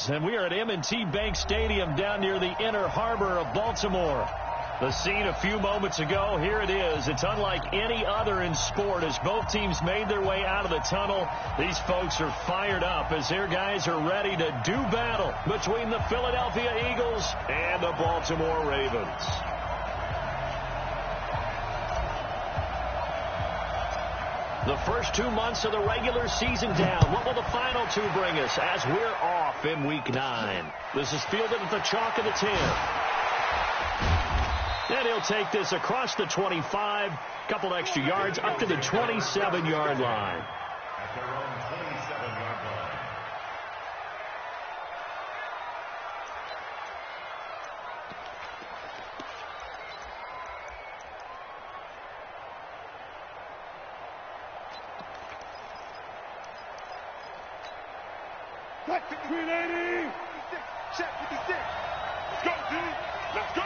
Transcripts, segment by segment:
is, and we are at M&T Bank Stadium down near the Inner Harbor of Baltimore. The scene a few moments ago, here it is. It's unlike any other in sport as both teams made their way out of the tunnel. These folks are fired up as their guys are ready to do battle between the Philadelphia Eagles and the Baltimore Ravens. The first 2 months of the regular season down. What will the final two bring us as we're off in Week 9? This is fielded at the chalk of the 10. And he'll take this across the 25, couple extra yards up to the 27-yard line. At their own 27-yard line. Cut 380. 56. Check 56. Let's go, D. Let's go.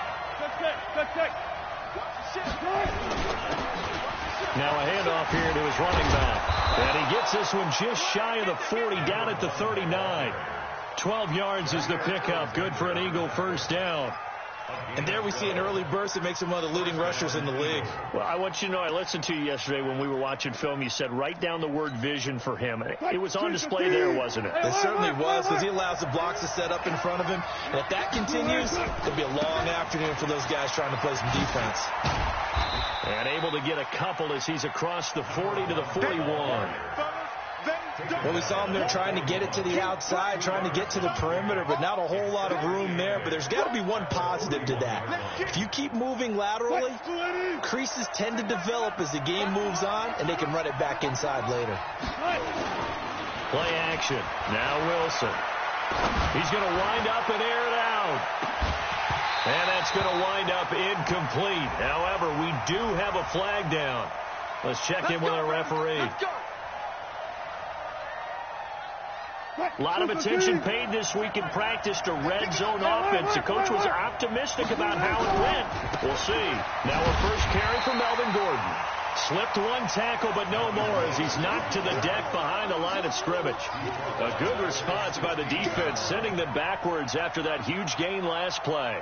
Now a handoff here to his running back. And he gets this one just shy of the 40, down at the 39. 12 yards is the pickup. Good for an Eagle first down. And there we see an early burst that makes him one of the leading rushers in the league. Well, I want you to know, I listened to you yesterday when we were watching film. You said write down the word vision for him. It was on display there, wasn't it? It certainly was, because he allows the blocks to set up in front of him. And if that continues, it'll be a long afternoon for those guys trying to play some defense. And able to get a couple as he's across the 40 to the 41. Well, we saw him there trying to get it to the outside, trying to get to the perimeter, but not a whole lot of room there. But there's got to be one positive to that. If you keep moving laterally, creases tend to develop as the game moves on, and they can run it back inside later. Play action. Now Wilson. He's going to wind up and air it out. And that's going to wind up incomplete. However, we do have a flag down. Let's check in with our referee. A lot of attention paid this week in practice to red zone offense. The coach was optimistic about how it went. We'll see. Now a first carry for Melvin Gordon. Slipped one tackle, but no more as he's knocked to the deck behind the line of scrimmage. A good response by the defense, sending them backwards after that huge gain last play.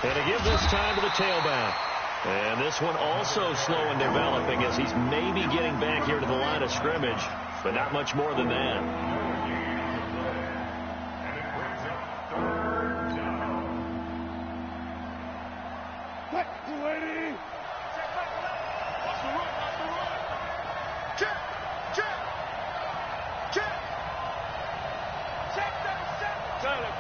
And to give this time to the tailback. And this one also slow in developing as he's maybe getting back here to the line of scrimmage, but not much more than that. And it brings up third down. Cut 280. Watch the run. Check. Silent.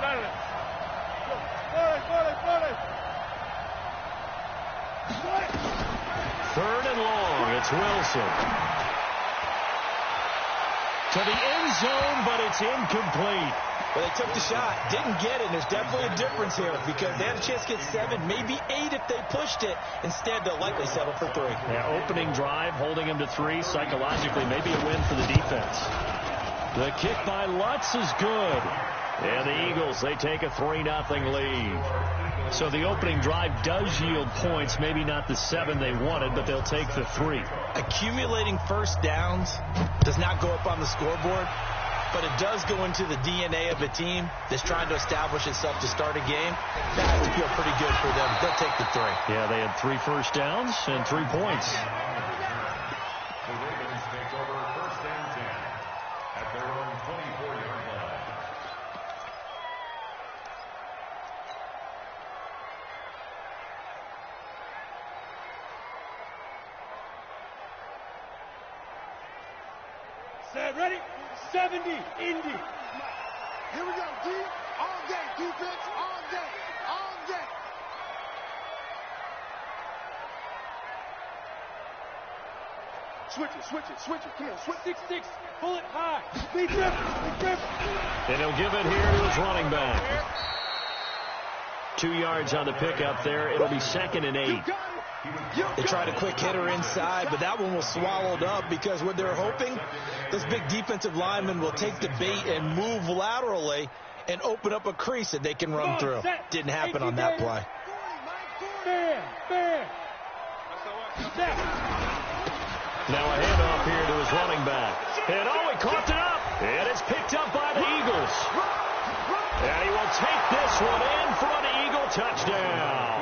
Third and long. It's Wilson. To the end zone, but it's incomplete. Well, they took the shot, didn't get it. There's definitely a difference here because they had a chance to get 7, maybe 8 if they pushed it. Instead, they'll likely settle for 3. Yeah, opening drive, holding him to 3. Psychologically, maybe a win for the defense. The kick by Lutz is good. And the Eagles, they take a 3-0 lead. So the opening drive does yield points, maybe not the 7 they wanted, but they'll take the 3. Accumulating first downs does not go up on the scoreboard, but it does go into the DNA of a team that's trying to establish itself to start a game. That has to feel pretty good for them. They'll take the 3. Yeah, they had 3 first downs and 3 points. The Ravens take over first and 10 at their own 24-yard line. Set, ready? 70, Indy. Here we go, D. All day, defense, all day. Switch it. Come on, switch 6-6. Pull it high. Big grip. And he'll give it here to his running back. 2 yards on the pickup there. It'll be 2nd and 8. You got it. They tried a quick hitter inside, but that one was swallowed up because what they're hoping, those big defensive linemen will take the bait and move laterally and open up a crease that they can run through. Didn't happen on that play. Now a handoff here to his running back. And he caught it up. And it's picked up by the Eagles. And he will take this one in for an Eagle touchdown.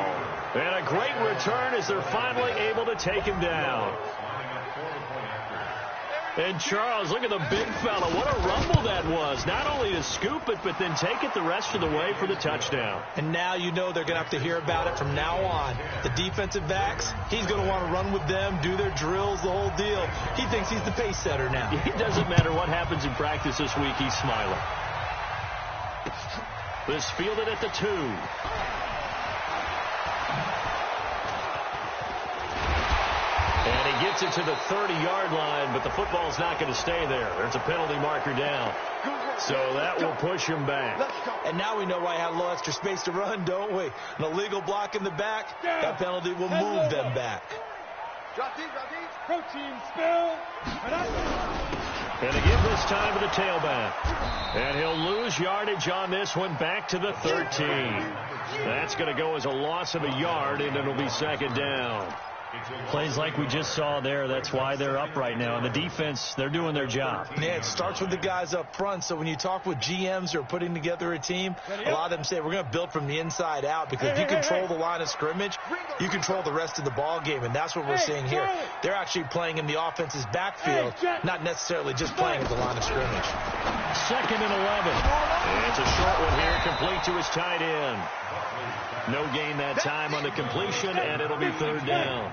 And a great return as they're finally able to take him down. And Charles, look at the big fella. What a rumble that was. Not only to scoop it, but then take it the rest of the way for the touchdown. And now you know they're going to have to hear about it from now on. The defensive backs, he's going to want to run with them, do their drills, the whole deal. He thinks he's the pace setter now. It doesn't matter what happens in practice this week, he's smiling. This fielded at the 2. And he gets it to the 30-yard line, but the football's not going to stay there. There's a penalty marker down. So that will push him back. And now we know why he had a little extra space to run, don't we? An illegal block in the back, that penalty will move them back. Protein spill. And again this time to the tailback. And he'll lose yardage on this one back to the 13. That's going to go as a loss of a yard, and it'll be second down. Plays like we just saw there. That's why they're up right now. And the defense, they're doing their job. Yeah, it starts with the guys up front. So when you talk with GMs who are putting together a team, a lot of them say we're going to build from the inside out, because if you control the line of scrimmage, you control the rest of the ball game. And that's what we're seeing here. They're actually playing in the offense's backfield, not necessarily just playing at the line of scrimmage. Second and 11. And it's a short one here, complete to his tight end. No gain that time on the completion, and it'll be third down.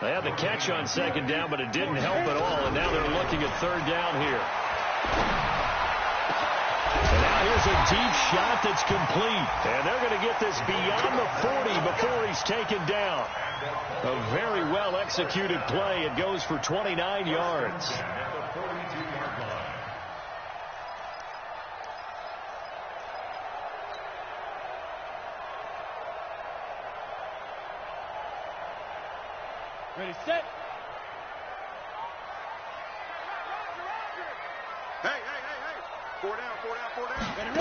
They had the catch on second down, but it didn't help at all, and now they're looking at third down here. And now here's a deep shot that's complete, and they're going to get this beyond the 40 before he's taken down. A very well-executed play. It goes for 29 yards. Ready, set. Hey. 4 down. Ready.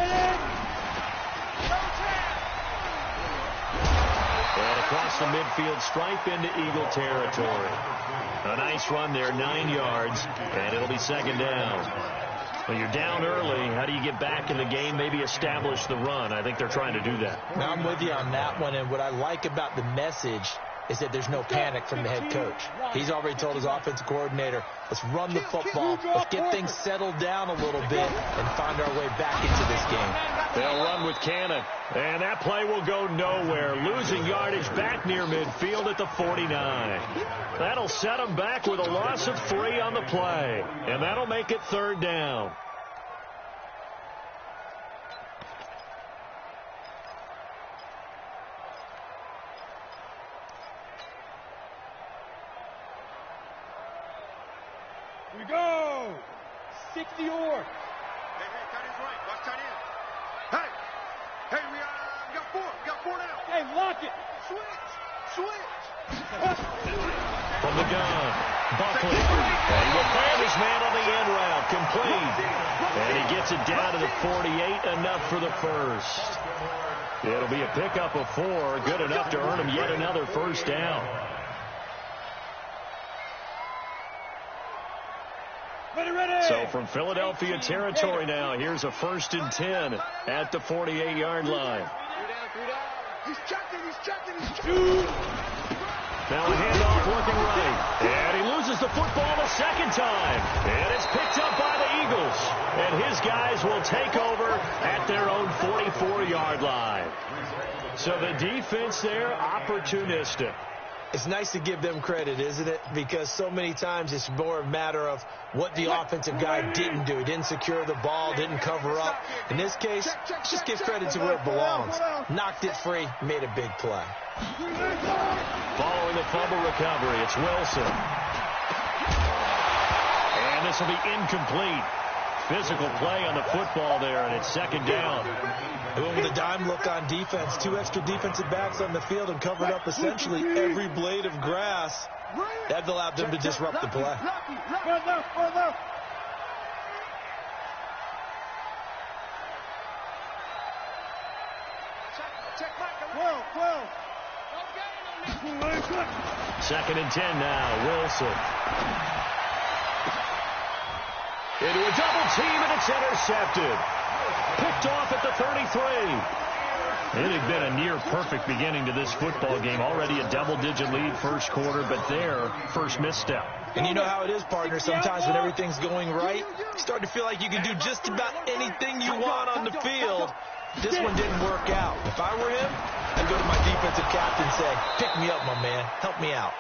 And across the midfield stripe into Eagle territory. A nice run there, 9 yards, and it'll be second down. Well, you're down early. How do you get back in the game? Maybe establish the run. I think they're trying to do that. Now I'm with you on that one, and what I like about the message is that there's no panic from the head coach. He's already told his offensive coordinator, let's run the football, let's get things settled down a little bit and find our way back into this game. They'll run with Cannon, and that play will go nowhere, losing yardage back near midfield at the 49. That'll set them back with a loss of 3 on the play, and that'll make it third down. We go. 60 or. Hey, tight end's right. Watch tight end. Hey, we got 4. We got 4 now. Hey, lock it. Switch. From the gun, Buckley. And he will find his man on the end route. Complete. And he gets it down to the 48. Enough for the first. It'll be a pickup of 4. Good enough to earn him yet another first down. So from Philadelphia territory now, here's a 1st and 10 at the 48-yard line. He's checking. Now a handoff looking right. And he loses the football a second time. And it's picked up by the Eagles. And his guys will take over at their own 44-yard line. So the defense there, opportunistic. It's nice to give them credit, isn't it? Because so many times it's more a matter of what the offensive guy didn't do. Didn't secure the ball, didn't cover up. In this case, just give credit to where it belongs. Knocked it free, made a big play. Following the fumble recovery, it's Wilson. And this will be incomplete. physical play on the football there, and it's second down. They went with a dime look on defense. 2 extra defensive backs on the field and covered up essentially every blade of grass. That allowed them to disrupt the play. Second and 10 now. Wilson. Into a double team, and it's intercepted. Picked off at the 33. It had been a near-perfect beginning to this football game. Already a double-digit lead first quarter, but their first misstep. And you know how it is, partner. Sometimes when everything's going right, you start to feel like you can do just about anything you want on the field. This one didn't work out. If I were him, I'd go to my defensive captain and say, pick me up, my man. Help me out.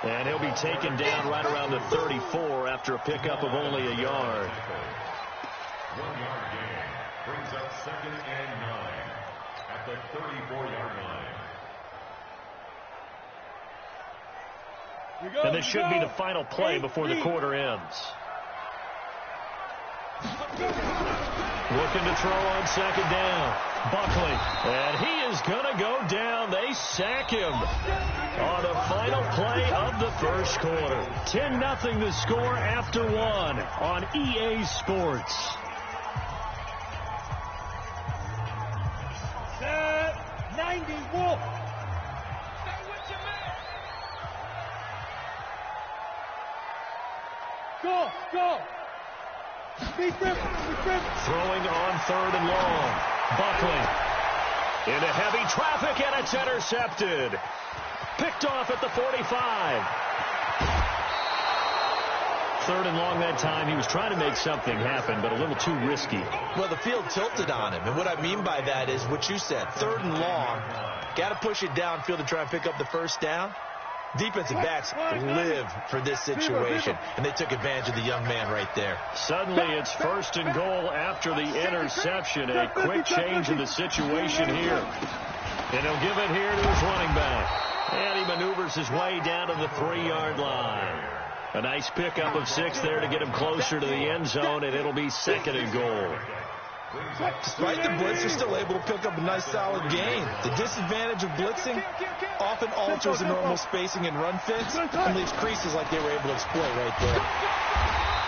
And he'll be taken down right around the 34 after a pickup of only a yard. 1 yard gain brings up 2nd and 9 at the 34-yard line. And this should be the final play before the quarter ends. Looking to throw on second down. Buckley. And he is going to go down. They sack him on the final play of the first quarter. 10-0 the score after 1 on EA Sports. Set 90 Wolf. Stay with your man. Go. Throwing on 3rd and long. Buckley into heavy traffic, and it's intercepted. Picked off at the 45. 3rd and long that time. He was trying to make something happen, but a little too risky. Well, the field tilted on him, and what I mean by that is what you said. 3rd and long. Got to push it downfield to try and pick up the first down. Defensive backs live for this situation, and they took advantage of the young man right there. Suddenly, it's 1st and goal after the interception. A quick change in the situation here. And he'll give it here to his running back. And he maneuvers his way down to the 3-yard line. A nice pickup of 6 there to get him closer to the end zone, and it'll be 2nd and goal. Despite the blitz, they're still able to pick up a nice solid gain. The disadvantage of blitzing often alters the normal spacing and run fits and leaves creases like they were able to exploit right there.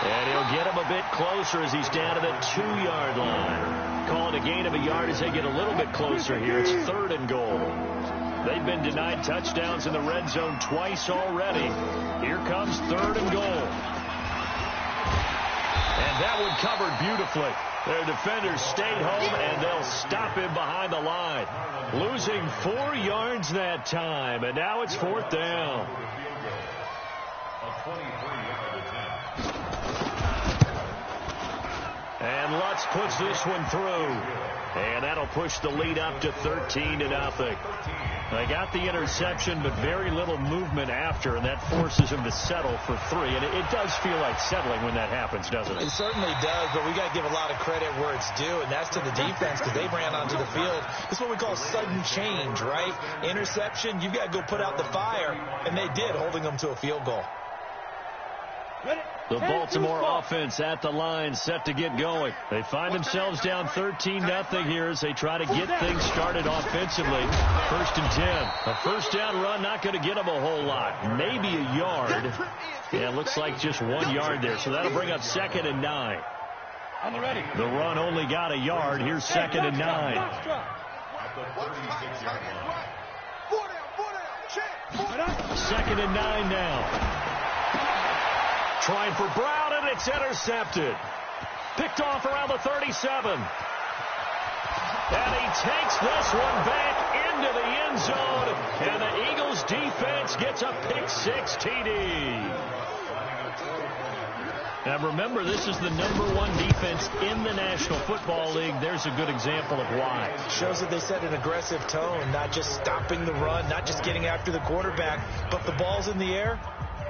And he'll get him a bit closer as he's down to the 2-yard line. Calling a gain of a yard as they get a little bit closer here. It's 3rd and goal. They've been denied touchdowns in the red zone twice already. Here comes 3rd and goal. And that one covered beautifully. Their defenders stayed home, and they'll stop him behind the line. Losing 4 yards that time, and now it's 4th down. And Lutz puts this one through. And that'll push the lead up to 13-0. They got the interception, but very little movement after, and that forces him to settle for 3. And it does feel like settling when that happens, doesn't it? It certainly does, but we got to give a lot of credit where it's due, and that's to the defense because they ran onto the field. This is what we call sudden change, right? Interception, you've got to go put out the fire, and they did, holding them to a field goal. The Baltimore offense at the line, set to get going. They find themselves down 13-0 here as they try to get things started offensively. 1st and 10. A first down run, not going to get them a whole lot. Maybe a yard. Yeah, it looks like just 1 yard there. So that'll bring up 2nd and 9. The run only got a yard. Here's 2nd and 9. 2nd and 9 now. Trying for Brown, and it's intercepted. Picked off around the 37. And he takes this one back into the end zone. And the Eagles defense gets a pick-6 TD. Now remember, this is the #1 defense in the National Football League. There's a good example of why. Shows that they set an aggressive tone, not just stopping the run, not just getting after the quarterback, but the ball's in the air.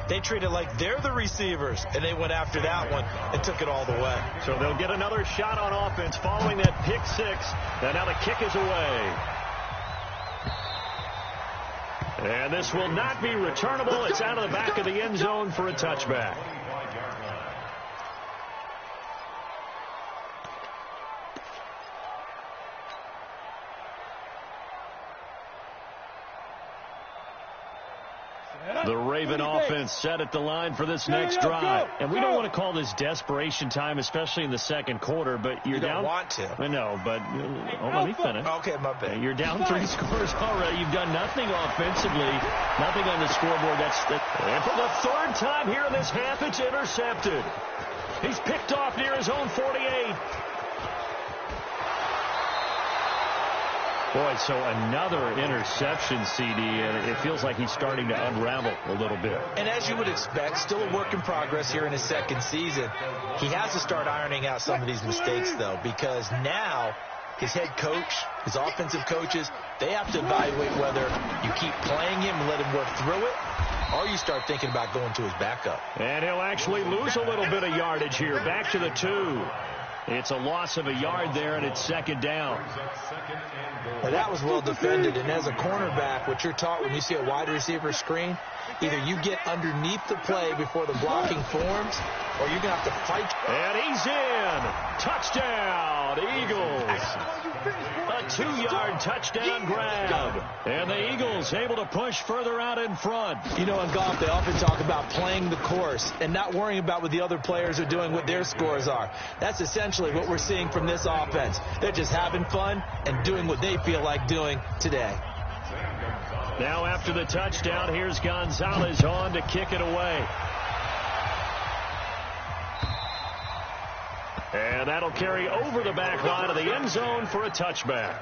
They treat it like they're the receivers, and they went after that one and took it all the way. So they'll get another shot on offense following that pick-6, and now the kick is away. And this will not be returnable. It's out of the back of the end zone for a touchback. The Raven offense set at the line for this next drive. And we don't want to call this desperation time, especially in the second quarter, but you're down. You don't want to. I know, but let me finish. Okay, my bad. You're down 3 scores already. You've done nothing offensively, nothing on the scoreboard. And for the third time here in this half, it's intercepted. He's picked off near his own 48. Boy, so another interception, CD, and it feels like he's starting to unravel a little bit. And as you would expect, still a work in progress here in his second season. He has to start ironing out some of these mistakes, though, because now his head coach, his offensive coaches, they have to evaluate whether you keep playing him and let him work through it, or you start thinking about going to his backup. And he'll actually lose a little bit of yardage here. Back to the 2. It's a loss of a yard there, and it's second down. Well, that was well defended, and as a cornerback, what you're taught when you see a wide receiver screen, either you get underneath the play before the blocking forms, or you're going to have to fight. And he's in. Touchdown, Eagles. A 2-yard touchdown grab. And the Eagles able to push further out in front. You know, in golf, they often talk about playing the course and not worrying about what the other players are doing, what their scores are. That's essentially what we're seeing from this offense. They're just having fun and doing what they feel like doing today. Now after the touchdown, here's Gonzalez on to kick it away. And that'll carry over the back line of the end zone for a touchback.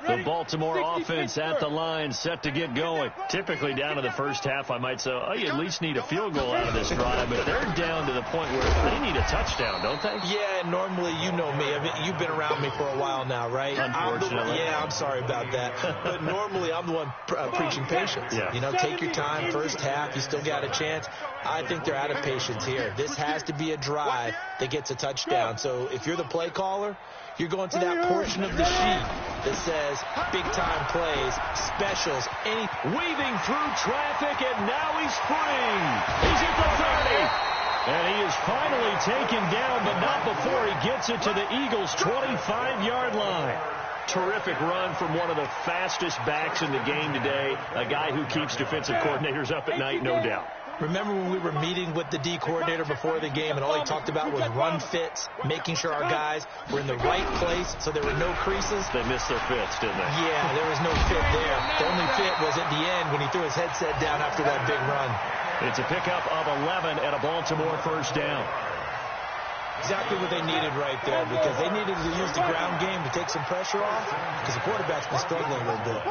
The Baltimore offense at the line, set to get going. Typically down to the first half, I might say, oh, you at least need a field goal out of this drive, but they're down to the point where they need a touchdown, don't they? Yeah, normally, you know me. I mean, you've been around me for a while now, right? Unfortunately. I'm sorry about that. But normally, I'm the one preaching patience. Yeah. You know, take your time, first half, you still got a chance. I think they're out of patience here. This has to be a drive that gets a touchdown. So if you're the play caller, you're going to that portion of the sheet that says big-time plays, specials, weaving through traffic, and now he's free. He's at the 30. And he is finally taken down, but not before he gets it to the Eagles' 25-yard line. Terrific run from one of the fastest backs in the game today, a guy who keeps defensive coordinators up at night, no doubt. Remember when we were meeting with the D coordinator before the game and all he talked about was run fits, making sure our guys were in the right place so there were no creases? They missed their fits, didn't they? Yeah, there was no fit there. The only fit was at the end when he threw his headset down after that big run. It's a pickup of 11 and a Baltimore first down. Exactly what they needed right there, because they needed to use the ground game to take some pressure off, because the quarterback's been struggling a little bit.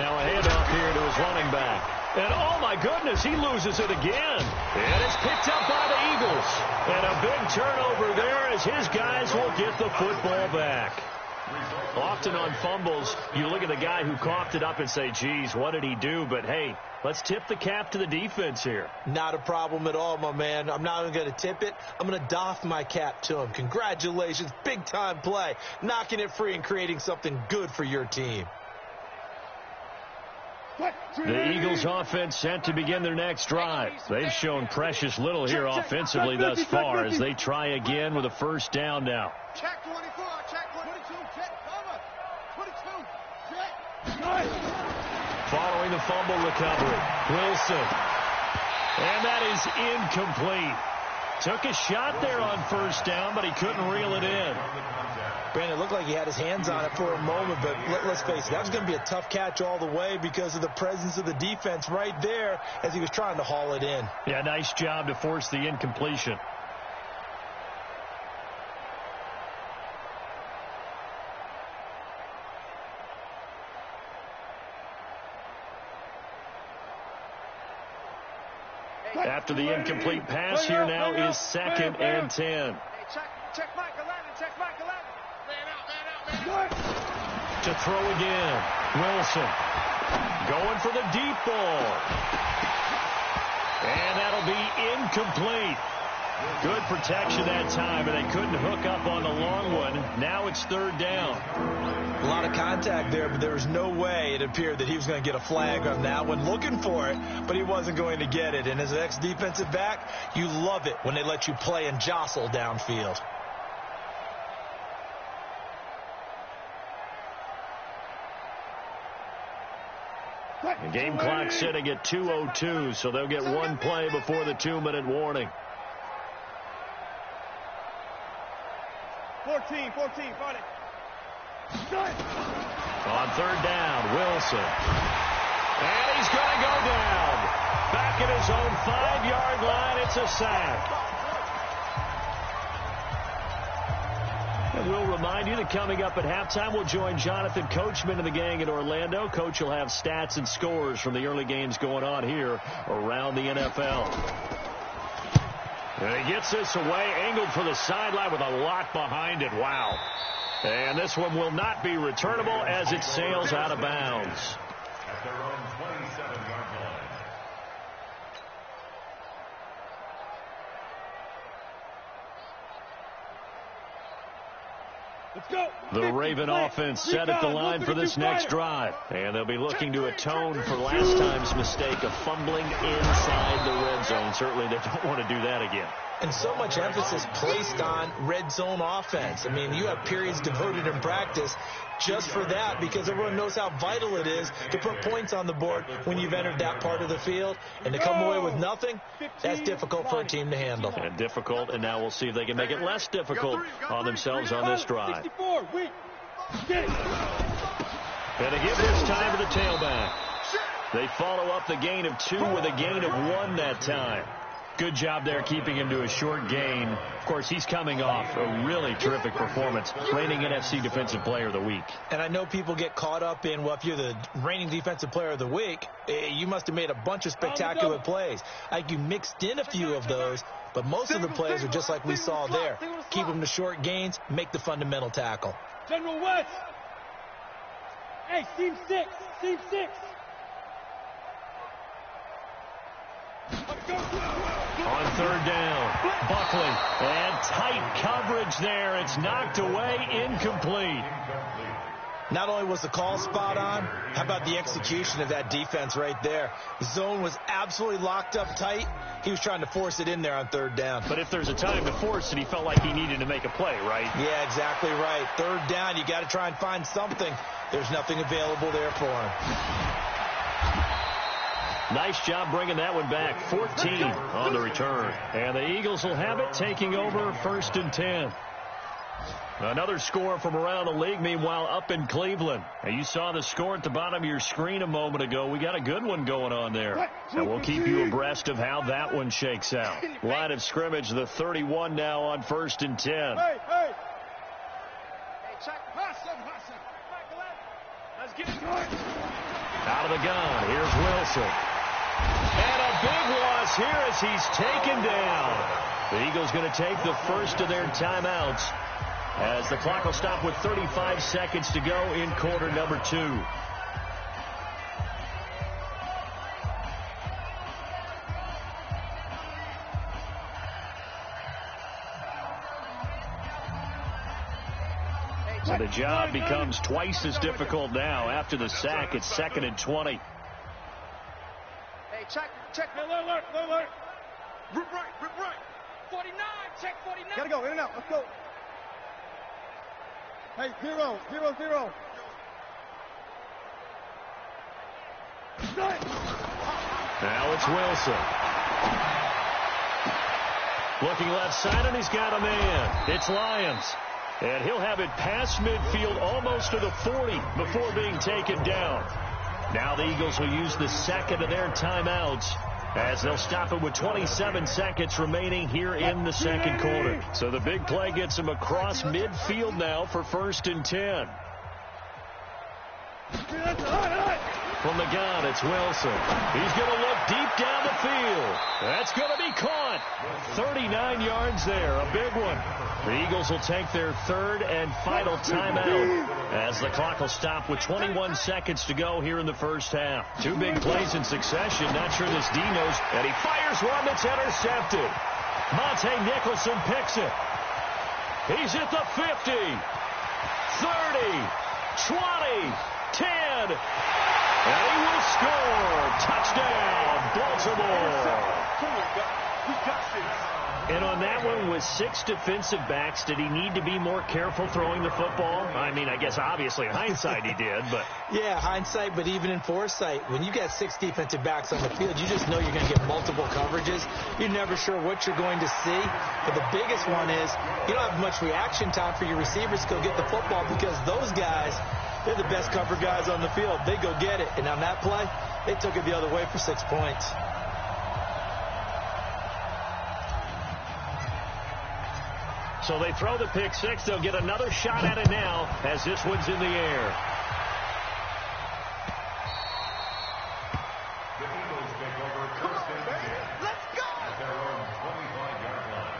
Now a handoff here to his running back. And, oh, my goodness, he loses it again. And it's picked up by the Eagles. And a big turnover there as his guys will get the football back. Often on fumbles, you look at the guy who coughed it up and say, geez, what did he do? But, hey, let's tip the cap to the defense here. Not a problem at all, my man. I'm not even going to tip it. I'm going to doff my cap to him. Congratulations, big-time play. Knocking it free and creating something good for your team. The Eagles offense set to begin their next drive. They've shown precious little here offensively thus far as they try again with a first down now. Check 24, check 22, check cover. 22, check. Following the fumble recovery, Wilson. And that is incomplete. Took a shot there on first down, but he couldn't reel it in. Brandon, it looked like he had his hands on it for a moment, but let's face it, that was going to be a tough catch all the way because of the presence of the defense right there as he was trying to haul it in. Yeah, nice job to force the incompletion. After the incomplete pass, here now is 2nd and 10. Check Mike 11, check Mike 11. To throw again, Wilson going for the deep ball. And that'll be incomplete. Good protection that time, and they couldn't hook up on the long one. Now it's third down. A lot of contact there, but there was no way it appeared that he was going to get a flag on that one. Looking for it, but he wasn't going to get it. And as an ex-defensive back, you love it when they let you play and jostle downfield. The game clock sitting at 2:02, so they'll get one play before the 2-minute warning. 14, 40. On third down, Wilson. And he's going to go down. Back at his own 5-yard line, it's a sack. And we'll remind you that coming up at halftime, we'll join Jonathan Coachman and the gang in Orlando. Coach will have stats and scores from the early games going on here around the NFL. And he gets this away, angled for the sideline with a lot behind it. Wow. And this one will not be returnable as it sails out of bounds. At their own 27-yard line. Let's go. The Raven offense set at the line for this next drive. And they'll be looking to atone for last time's mistake of fumbling inside the red zone. Certainly they don't want to do that again. And so much emphasis placed on red zone offense. I mean, you have periods devoted in practice just for that because everyone knows how vital it is to put points on the board when you've entered that part of the field. And to come away with nothing, that's difficult for a team to handle. And difficult, and now we'll see if they can make it less difficult on themselves on this drive. And they give this time to the tailback. They follow up the gain of 2 with a gain of 1 that time. Good job there keeping him to a short gain. Of course, he's coming off a really terrific performance, reigning NFC Defensive Player of the Week. And I know people get caught up in, well, if you're the reigning Defensive Player of the Week, you must have made a bunch of spectacular plays. Like you mixed in a few of those, but most of the plays are just like we saw there. Keep them to short gains, make the fundamental tackle. General West. Hey, Team 6. On third down, Buckley, and tight coverage there. It's knocked away, incomplete. Not only was the call spot on, how about the execution of that defense right there? The zone was absolutely locked up tight. He was trying to force it in there on third down. But if there's a time to force it, he felt like he needed to make a play, right? Yeah, exactly right. Third down, you got to try and find something. There's nothing available there for him. Nice job bringing that one back. 14 on the return. And the Eagles will have it, taking over 1st and 10. Another score from around the league, meanwhile, up in Cleveland. And you saw the score at the bottom of your screen a moment ago. We got a good one going on there. And we'll keep you abreast of how that one shakes out. Line of scrimmage, the 31 now on 1st and 10. Hey, check. Let's get it going. Out of the gun, here's Wilson. And a big loss here as he's taken down. The Eagles going to take the first of their timeouts as the clock will stop with 35 seconds to go in quarter number 2. So the job becomes twice as difficult now. After the sack, it's 2nd and 20. Hey, check. Alert. Rip right. 49, check 49. Gotta go, in and out, let's go. Hey, 0. Now it's Wilson. Looking left side, and he's got a man. It's Lyons. And he'll have it past midfield almost to the 40 before being taken down. Now the Eagles will use the second of their timeouts as they'll stop it with 27 seconds remaining here in the second quarter. So the big play gets them across midfield now for 1st and 10. From the gun, it's Wilson. He's going to look deep down the field. That's going to be caught. 39 yards there, a big one. The Eagles will take their third and final timeout as the clock will stop with 21 seconds to go here in the first half. 2 big plays in succession. Not sure this D knows. And he fires one that's intercepted. Monte Nicholson picks it. He's at the 50, 30, 20, 10, and he will score. Touchdown, Baltimore. And on that one, with 6 defensive backs, did he need to be more careful throwing the football? I mean, I guess obviously in hindsight he did, but... Yeah, hindsight, but even in foresight, when you got 6 defensive backs on the field, you just know you're going to get multiple coverages. You're never sure what you're going to see. But the biggest one is you don't have much reaction time for your receivers to go get the football because those guys, they're the best cover guys on the field. They go get it. And on that play, they took it the other way for 6 points. So they throw the pick six. They'll get another shot at it now as this one's in the air. The Eagles take over first and 10. Let's go! At their own 25-yard line.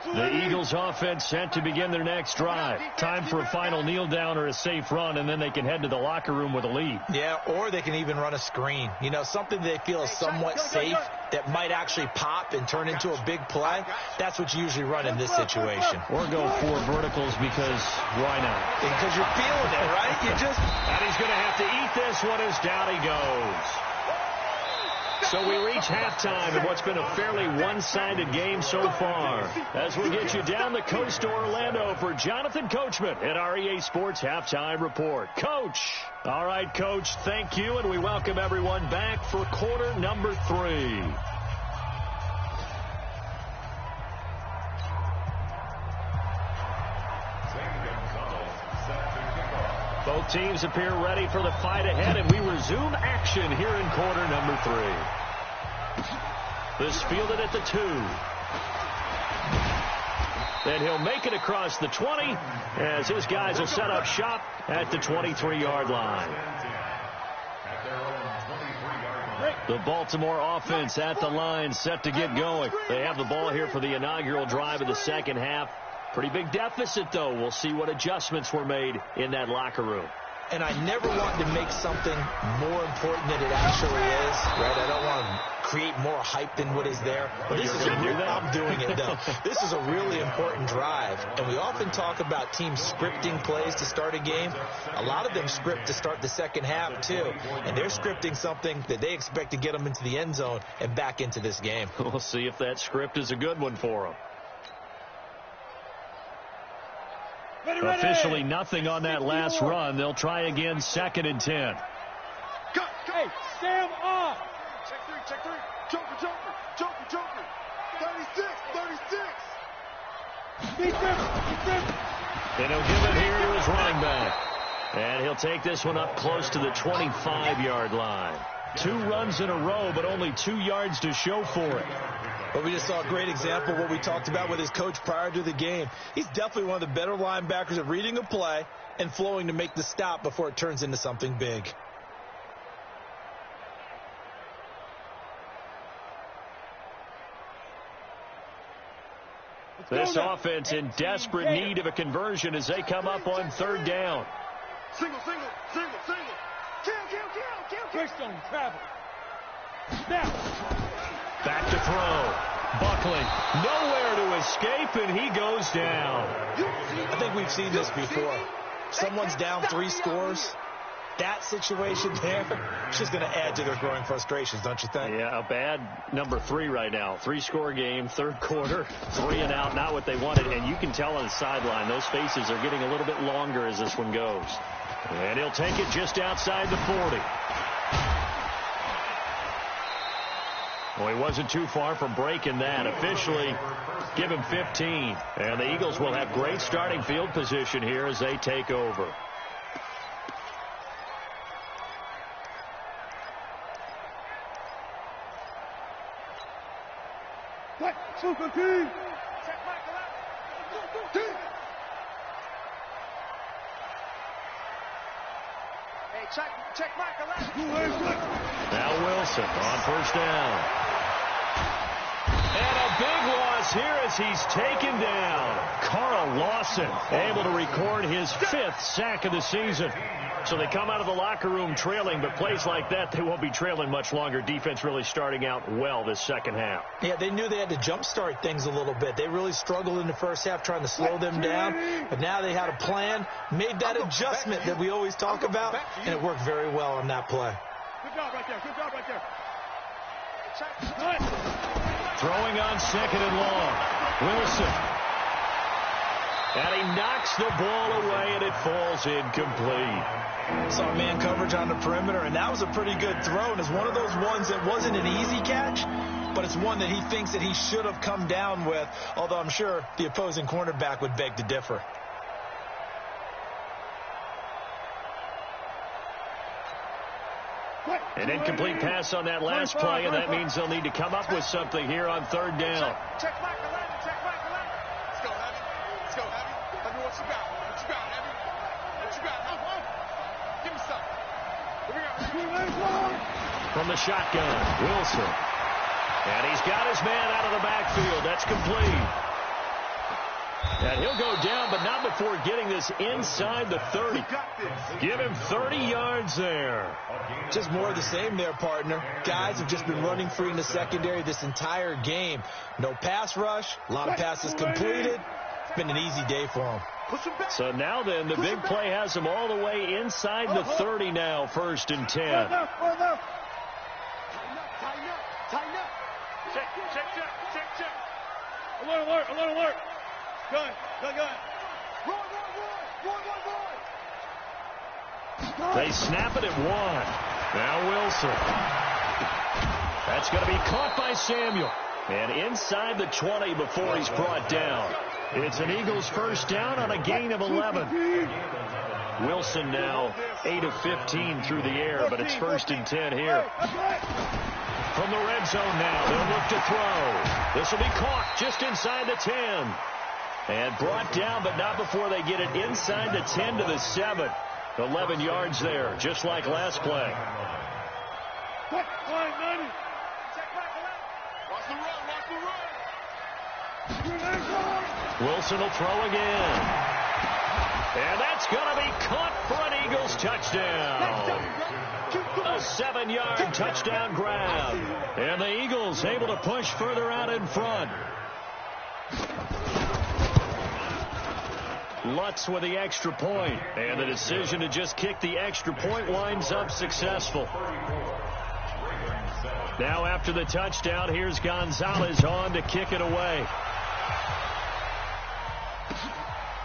The Eagles offense set to begin their next drive. Time for a final kneel down or a safe run, and then they can head to the locker room with a lead. Yeah, or they can even run a screen. You know, something they feel is somewhat safe that might actually pop and turn into a big play. That's what you usually run in this situation. Or go 4 verticals because why not? Because you're feeling it, right? You just... And he's going to have to eat this one as down he goes. So we reach halftime in what's been a fairly one-sided game so far. As we get you down the coast to Orlando for Jonathan Coachman at our EA Sports Halftime Report. Coach! All right, Coach, thank you, and we welcome everyone back for quarter number 3. Both teams appear ready for the fight ahead, and we resume action here in quarter number 3. This fielded at the 2. Then he'll make it across the 20 as his guys will set up shop at the 23-yard line. The Baltimore offense at the line, set to get going. They have the ball here for the inaugural drive of the second half. Pretty big deficit, though. We'll see what adjustments were made in that locker room. And I never want to make something more important than it actually is, right? I don't want to create more hype than what is there. But this you're is going to do that? I'm doing it, though. This is a really important drive. And we often talk about teams scripting plays to start a game. A lot of them script to start the second half, too. And they're scripting something that they expect to get them into the end zone and back into this game. We'll see if that script is a good one for them. Officially nothing on that last run. They'll try again, 2nd and 10. Go. Hey, Sam off. Check 3. Joker. 36. And he'll give it here to his running back. And he'll take this one up close to the 25-yard line. 2 runs in a row, but only 2 yards to show for it. But we just saw a great example of what we talked about with his coach prior to the game. He's definitely one of the better linebackers at reading a play and flowing to make the stop before it turns into something big. This offense in desperate need of a conversion as they come up on 3rd down. Single. Kill. Keystone, travel. Snap. Back to throw. Buckling. Nowhere to escape, and he goes down. I think we've seen this before. Someone's down 3 scores. That situation there, it's just going to add to their growing frustrations, don't you think? Yeah, a bad number 3 right now. 3-score game, 3rd quarter, 3 and out, not what they wanted. And you can tell on the sideline, those faces are getting a little bit longer as this one goes. And he'll take it just outside the 40. Well, he wasn't too far from breaking that. Officially, give him 15. And the Eagles will have great starting field position here as they take over. Now Wilson on first down. And a big loss here as he's taken down. Carl Lawson able to record his 5th sack of the season. So they come out of the locker room trailing, but plays like that, they won't be trailing much longer. Defense really starting out well this second half. Yeah, they knew they had to jumpstart things a little bit. They really struggled in the first half trying to slow them down, but now they had a plan, made that adjustment that we always talk about, and it worked very well on that play. Good job right there. Good job right there. Throwing on 2nd and long. Wilson. And he knocks the ball away, and it falls incomplete. Saw man coverage on the perimeter, and that was a pretty good throw. And it's one of those ones that wasn't an easy catch, but it's one that he thinks that he should have come down with, although I'm sure the opposing cornerback would beg to differ. An incomplete pass on that last play, and that means they'll need to come up with something here on 3rd down. Check Mike 11. Check Mike 11. Let's go, Heavy. Let's go, Heavy. Let me what you got. What you got, Heavy? What you got? Give me something. Here we go. From the shotgun, Wilson. And he's got his man out of the backfield. That's complete. And he'll go down, but not before getting this inside the 30. Give him 30 yards there. Just more of the same there, partner. Guys have just been running free in the secondary this entire game. No pass rush, a lot of passes completed. It's been an easy day for them. So now then, the big play has them all the way inside the 30 now, 1st and 10. Tighten up. Check. Alert. Good. Run. They snap it at 1. Now Wilson. That's going to be caught by Samuel. And inside the 20 before he's brought down. It's an Eagles 1st down on a gain of 11. Wilson now 8 of 15 through the air, but it's 1st and 10 here. From the red zone now, they'll look to throw. This will be caught just inside the 10. And brought down, but not before they get it inside the 10 to the 7. 11 yards there, just like last play. Watch the run. Wilson will throw again. And that's going to be caught for an Eagles touchdown. A 7-yard touchdown grab. And the Eagles able to push further out in front. Lutz with the extra point, and the decision to just kick the extra point winds up successful. Now after the touchdown, here's Gonzalez on to kick it away.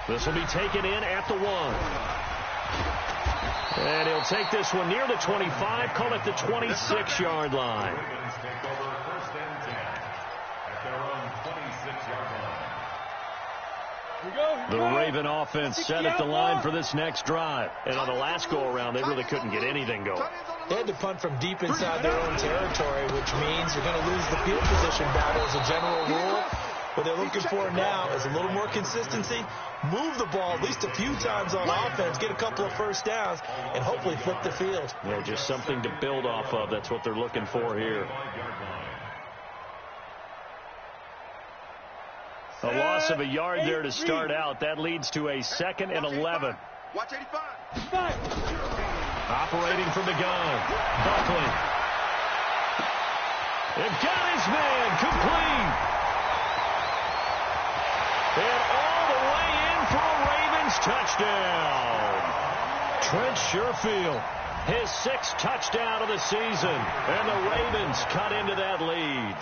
This will be taken in at the 1. And he'll take this one near the 25, call it the 26-yard line. The Raven offense set at the line for this next drive. And on the last go-around, they really couldn't get anything going. They had to punt from deep inside their own territory, which means you're going to lose the field position battle as a general rule. What they're looking for now is a little more consistency, move the ball at least a few times on offense, get a couple of 1st downs, and hopefully flip the field. Yeah, just something to build off of. That's what they're looking for here. A loss of a yard there to start out. That leads to a 2nd and 11. Watch 85. Operating from the gun. Buckley. They've got his man complete. And all the way in for a Ravens touchdown. Trent Sherfield, his 6th touchdown of the season. And the Ravens cut into that lead.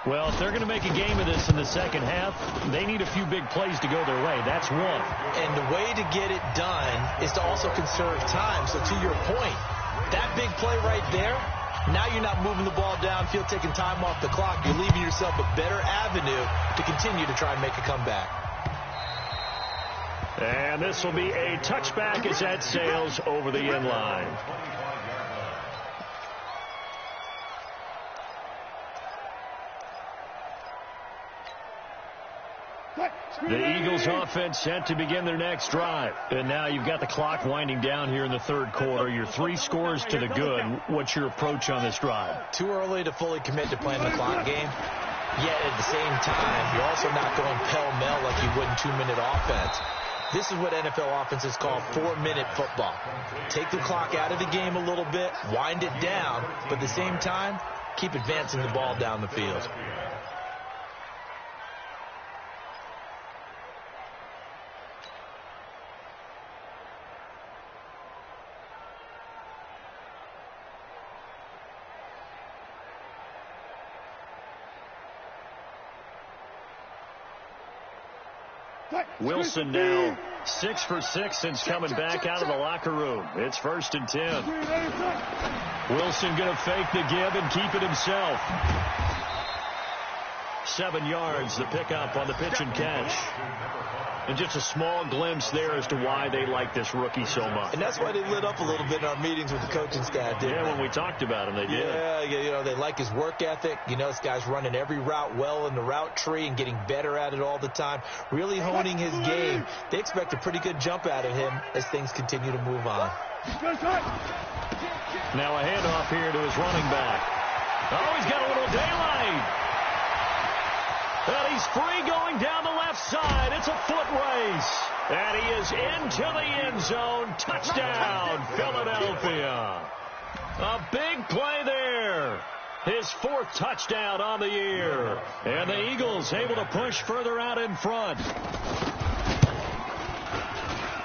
Well, if they're going to make a game of this in the second half, they need a few big plays to go their way. That's one. And the way to get it done is to also conserve time. So to your point, that big play right there, now you're not moving the ball downfield, taking time off the clock. You're leaving yourself a better avenue to continue to try and make a comeback. And this will be a touchback as that sails over the end line. The Eagles offense set to begin their next drive. And now you've got the clock winding down here in the third quarter. You're 3 scores to the good. What's your approach on this drive? Too early to fully commit to playing the clock game. Yet at the same time, you're also not going pell-mell like you would in 2-minute offense. This is what NFL offenses call 4-minute football. Take the clock out of the game a little bit, wind it down, but at the same time, keep advancing the ball down the field. Wilson now 6 for 6 since coming back out of the locker room. It's 1st and 10. Wilson going to fake the give and keep it himself. 7 yards, the pickup on the pitch and catch. And just a small glimpse there as to why they like this rookie so much. And that's why they lit up a little bit in our meetings with the coaching staff, didn't they? When we talked about him, they did. Yeah, they like his work ethic. This guy's running every route well in the route tree and getting better at it all the time, really honing his game. They expect a pretty good jump out of him as things continue to move on. Now a handoff here to his running back. Oh, he's got a little daylight. And he's free going down the left side. It's a foot race. And he is into the end zone. Touchdown, Philadelphia. A big play there. His 4th touchdown on the year. And the Eagles able to push further out in front.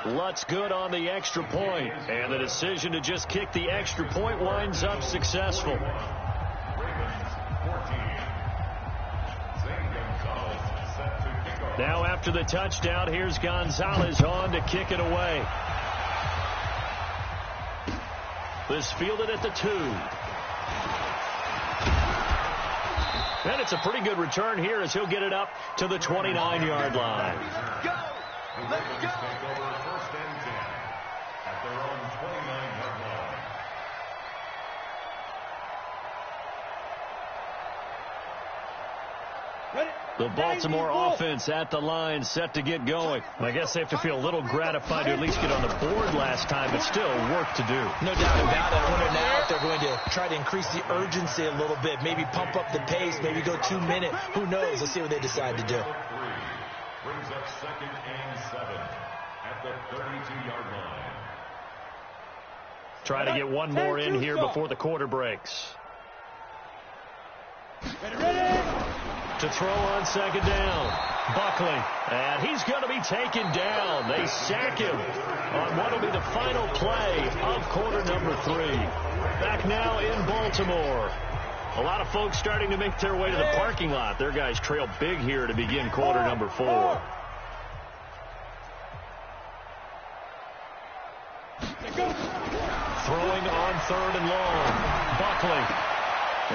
Lutz good on the extra point. And the decision to just kick the extra point winds up successful. Now after the touchdown, here's Gonzalez on to kick it away. This fielded at the 2. And it's a pretty good return here as he'll get it up to the 29-yard line. Go! Let's go! Take over 1st and 10 at their own 29-yard line. The Baltimore offense at the line set to get going. I guess they have to feel a little gratified to at least get on the board last time, but still work to do. No doubt about it. I wonder now if they're going to try to increase the urgency a little bit, maybe pump up the pace, maybe go 2-minute. Who knows? Let's see what they decide to do. Brings up 2nd and 7 at the 32-yard line. Try to get one more in here before the quarter breaks. Ready? To throw on 2nd down. Buckley. And he's going to be taken down. They sack him on what will be the final play of quarter number 3. Back now in Baltimore. A lot of folks starting to make their way to the parking lot. Their guys trail big here to begin quarter number 4. Throwing on 3rd and long. Buckley.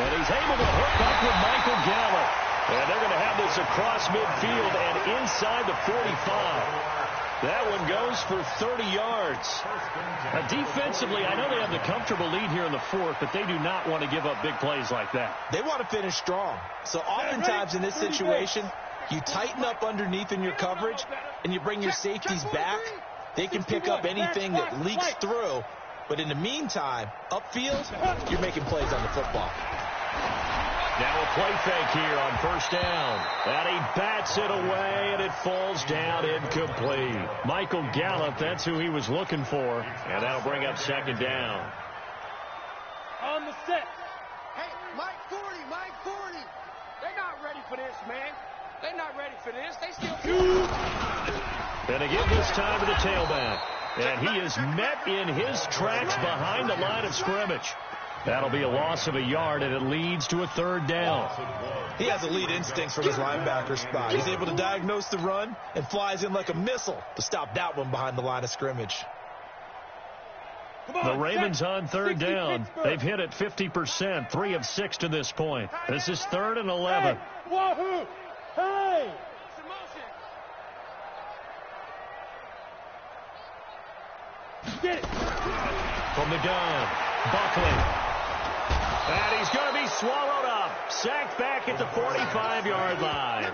And he's able to hook up with Michael Gallup. And they're going to have this across midfield and inside the 45. That one goes for 30 yards. Defensively, I know they have the comfortable lead here in the 4th, but they do not want to give up big plays like that. They want to finish strong. So oftentimes in this situation, you tighten up underneath in your coverage, and you bring your safeties back. They can pick up anything that leaks through. But in the meantime, upfield, you're making plays on the football. Now a play fake here on 1st down. And he bats it away, and it falls down incomplete. Michael Gallup, that's who he was looking for. And that'll bring up 2nd down. On the set. Hey, Mike 40. They're not ready for this, man. They're not ready for this. They still... And they give this time to the tailback. And he is met in his tracks behind the line of scrimmage. That'll be a loss of a yard, and it leads to a 3rd down. He has elite instincts from his linebacker spot. He's able to diagnose the run and flies in like a missile to stop that one behind the line of scrimmage. The Ravens on 3rd down. They've hit it 50%, 3 of 6 to this point. This is 3rd and 11. Wahoo! Hey! Get it! From the gun, Buckley. And he's going to be swallowed up. Sacked back at the 45-yard line.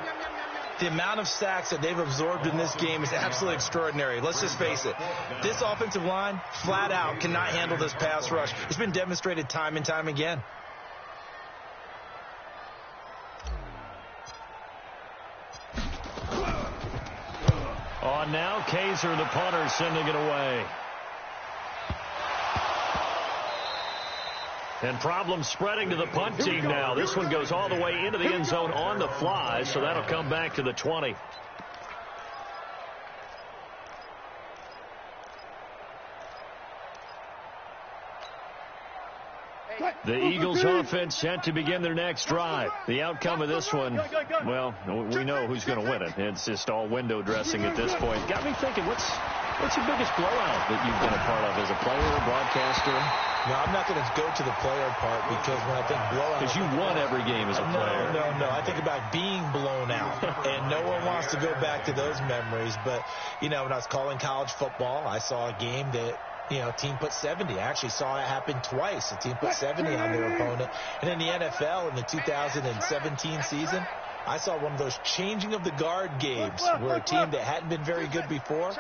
The amount of sacks that they've absorbed in this game is absolutely extraordinary. Let's just face it. This offensive line, flat out, cannot handle this pass rush. It's been demonstrated time and time again. On now, Kaiser, the punter, sending it away. And problems spreading to the punt team now. This one goes all the way into the end zone on the fly, so that'll come back to the 20. The Eagles offense set to begin their next drive. The outcome of this one, well, we know who's going to win it. It's just all window dressing at this point. Got me thinking, what's your biggest blowout that you've been a part of as a player or broadcaster? No, I'm not going to go to the player part because when I think blowout... Because you won every game as a player. No. I think about being blown out. And no one wants to go back to those memories. But, when I was calling college football, I saw a game that... team put 70. I actually saw it happen twice. A team put 70 on their opponent. And in the NFL, in the 2017 season, I saw one of those changing of the guard games where a team that hadn't been very good before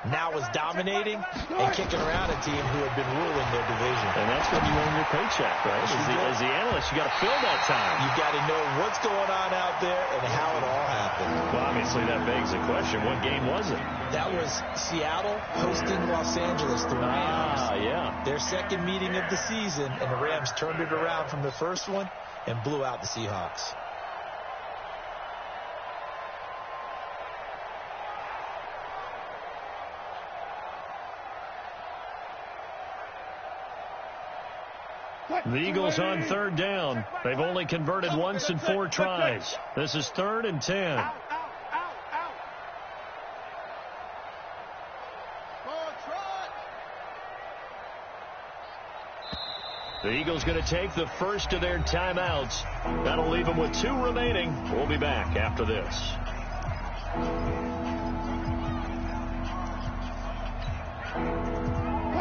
now was dominating and kicking around a team who had been ruling their division. And that's when you earn your paycheck, right? As the analyst, you got to fill that time. You got to know what's going on out there and how it all happened. Well, obviously that begs the question, what game was it? That was Seattle hosting Los Angeles, the Rams. Yeah. Their second meeting of the season, and the Rams turned it around from the first one and blew out the Seahawks. The Eagles on third down. They've only converted once in 4 tries. This is 3rd and 10. The Eagles going to take the first of their timeouts. That'll leave them with 2 remaining. We'll be back after this.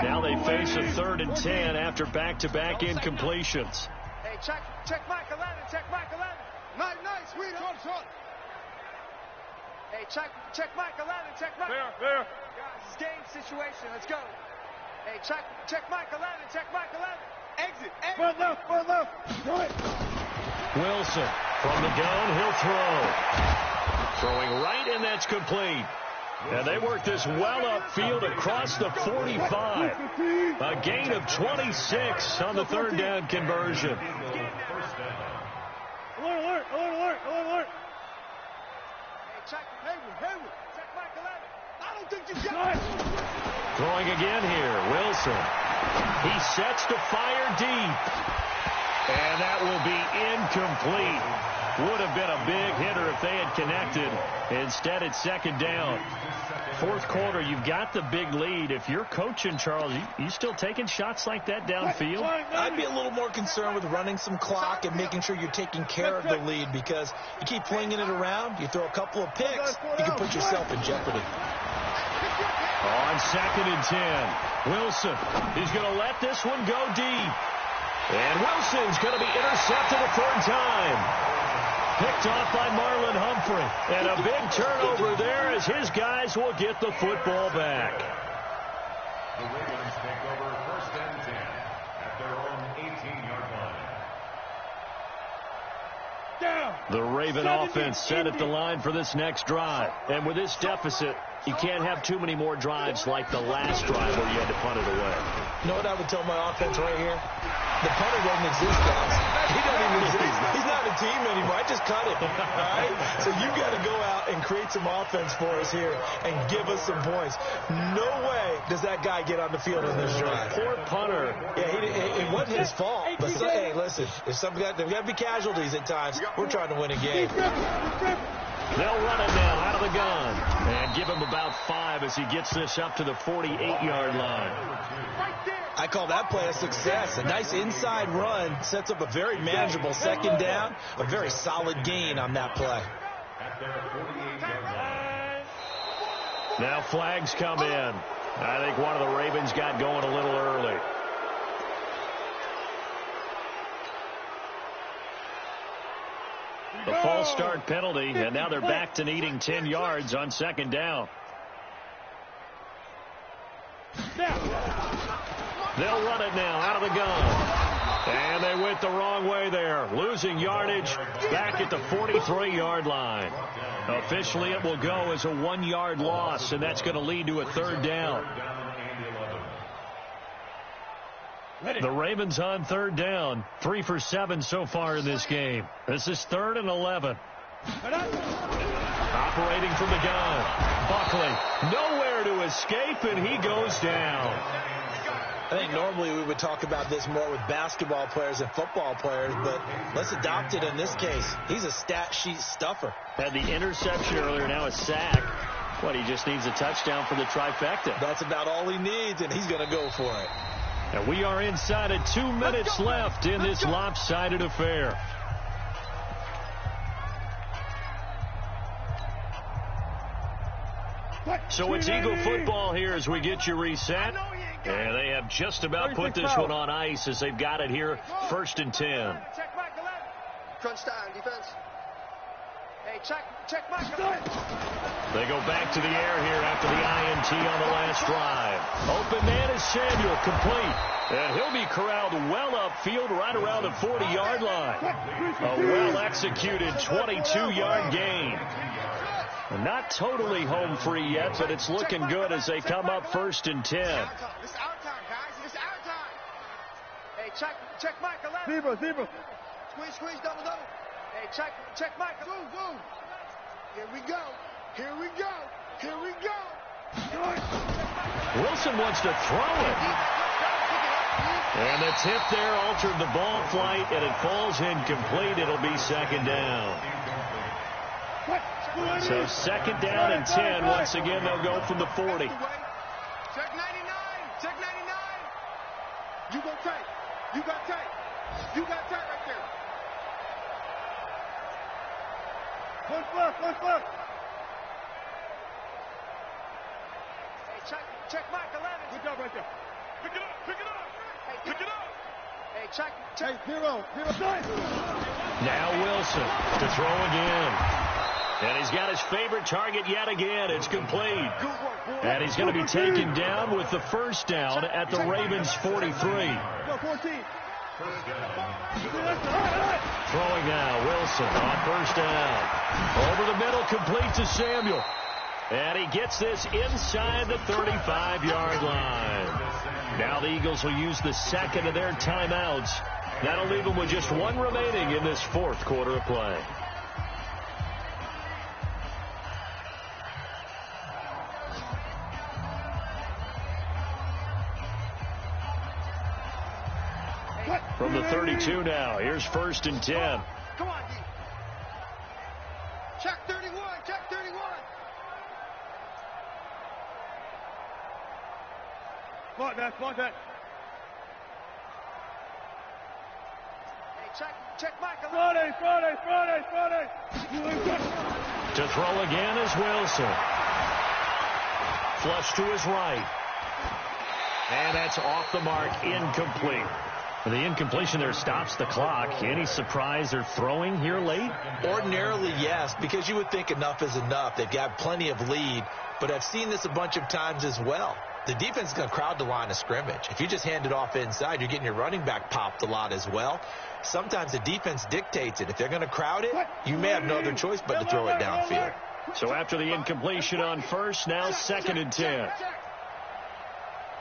Now they face a 3rd and 10 after back-to-back incompletions. Hey, check Mike 11, check Mike 11. Nice, read short. Hey, check Mike 11, check Mike. There. Guys, it's game situation, let's go. Hey, check Mike 11, check Mike 11. Exit. Front left. Right. Wilson from the gun, he'll throw. Throwing right, and that's complete. And they work this well upfield across the 45. A gain of 26 on the 3rd down conversion. Alert. Hey, check Hayward. Check Mike 11. I don't think you got it. Throwing again here, Wilson. He sets to fire deep. And that will be incomplete. Would have been a big hitter if they had connected. Instead, it's 2nd down. 4th quarter, you've got the big lead. If you're coaching, Charles, you still taking shots like that downfield? I'd be a little more concerned with running some clock and making sure you're taking care of the lead, because you keep flinging it around, you throw a couple of picks, you can put yourself in jeopardy. On 2nd and 10, Wilson, he's going to let this one go deep. And Wilson's going to be intercepted a 3rd time. Picked off by Marlon Humphrey. And a big turnover there as his guys will get the football back. The Ravens take over 1st and 10 at their own 18-yard line. The Raven offense set at the line for this next drive. And with this deficit, you can't have too many more drives like the last drive where you had to punt it away. You know what I would tell my offense right here? The punter doesn't exist, guys. He doesn't even exist. He's not a team anymore. I just cut him. All right? So you've got to go out and create some offense for us here and give us some points. No way does that guy get on the field in this drive. Poor punter. Yeah, it wasn't his fault. But hey, listen, there's got to be casualties at times. We're trying to win a game. They'll run it now out of the gun. And give him about 5 as he gets this up to the 48-yard line. I call that play a success. A nice inside run sets up a very manageable 2nd down. A very solid gain on that play. Now flags come in. I think one of the Ravens got going a little early. The false start penalty, and now they're back to needing 10 yards on second down. They'll run it now out of the gun. And they went the wrong way there, losing yardage back at the 43-yard line. Officially, it will go as a 1-yard loss, and that's going to lead to a third down. The Ravens on third down, 3 for 7 so far in this game. This is 3rd and 11. Operating from the gun, Buckley, nowhere to escape, and he goes down. I think normally we would talk about this more with basketball players and football players, but let's adopt it in this case. He's a stat sheet stuffer. Had the interception earlier, now a sack. What, he just needs a touchdown for the trifecta. That's about all he needs, and he's going to go for it. And we are inside of 2 minutes left in this lopsided affair. So it's Eagle football here as we get you reset. And they have just about put this one on ice as they've got it here, 1st and 10. Crunch time, defense. Hey, check Mike. They go back to the air here after the INT on the last drive. Open man is Samuel, complete. And he'll be corralled well upfield right around the 40-yard line. A well-executed 22-yard gain. Not totally home free yet, but it's looking good as they come up 1st and 10. It's our time, guys. It's our time. Hey, check Mike. Zebra. Squeeze, double. Hey, check Mike. Move. Here we go. Wilson wants to throw it. And the tip there altered the ball flight, and it falls incomplete. It'll be 2nd down. So 2nd down and 10. Once again, they'll go from the 40. Check 99. You got tight right there. One flush. Hey, check Mike 11. Good job right there. Pick it up. Hey, check. Hey, zero. Now Wilson to throw again. And he's got his favorite target yet again. It's complete. And he's going to be taken down with the first down at the Ravens 43. Throwing now, Wilson on first down. Over the middle, complete to Samuel. And he gets this inside the 35-yard line. Now the Eagles will use the second of their timeouts. That'll leave them with just 1 remaining in this 4th quarter of play. From the 32 now, here's 1st and 10. Come on, D. Check 31. Spot that. Hey, check Mike. Friday. To throw again is Wilson. Flush to his right. And that's off the mark, incomplete. The incompletion there stops the clock. Any surprise they're throwing here late? Ordinarily, yes, because you would think enough is enough. They've got plenty of lead, but I've seen this a bunch of times as well. The defense is going to crowd the line of scrimmage. If you just hand it off inside, you're getting your running back popped a lot as well. Sometimes the defense dictates it. If they're going to crowd it, you may have no other choice but to throw it downfield. So after the incompletion on first, now 2nd and 10.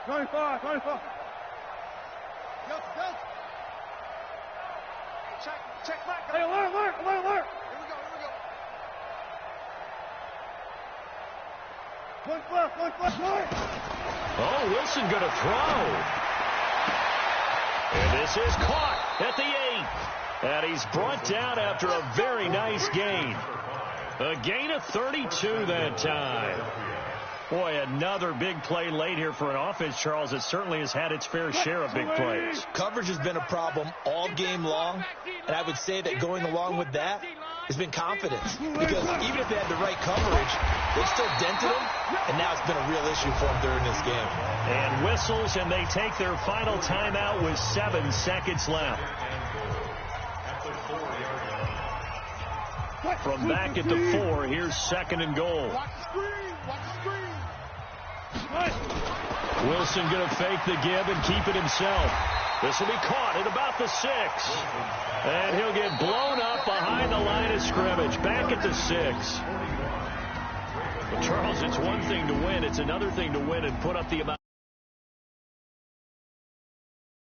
25. Check Mike. Hey, alert. Here we go. One flush. Oh, Wilson going to throw. And this is caught at the 8. And he's brought down after a very nice gain. A gain of 32 that time. Boy, another big play late here for an offense, Charles, that certainly has had its fair share of big plays. Coverage has been a problem all game long, and I would say that going along with that has been confidence. Because even if they had the right coverage, they still dented them, and now it's been a real issue for them during this game. And whistles, and they take their final timeout with 7 seconds left. From back at the 4, here's 2nd and goal. Wilson going to fake the give and keep it himself. This will be caught at about the 6. And he'll get blown up behind the line of scrimmage. Back at the 6. Well, Charles, it's one thing to win. It's another thing to win and put up the amount.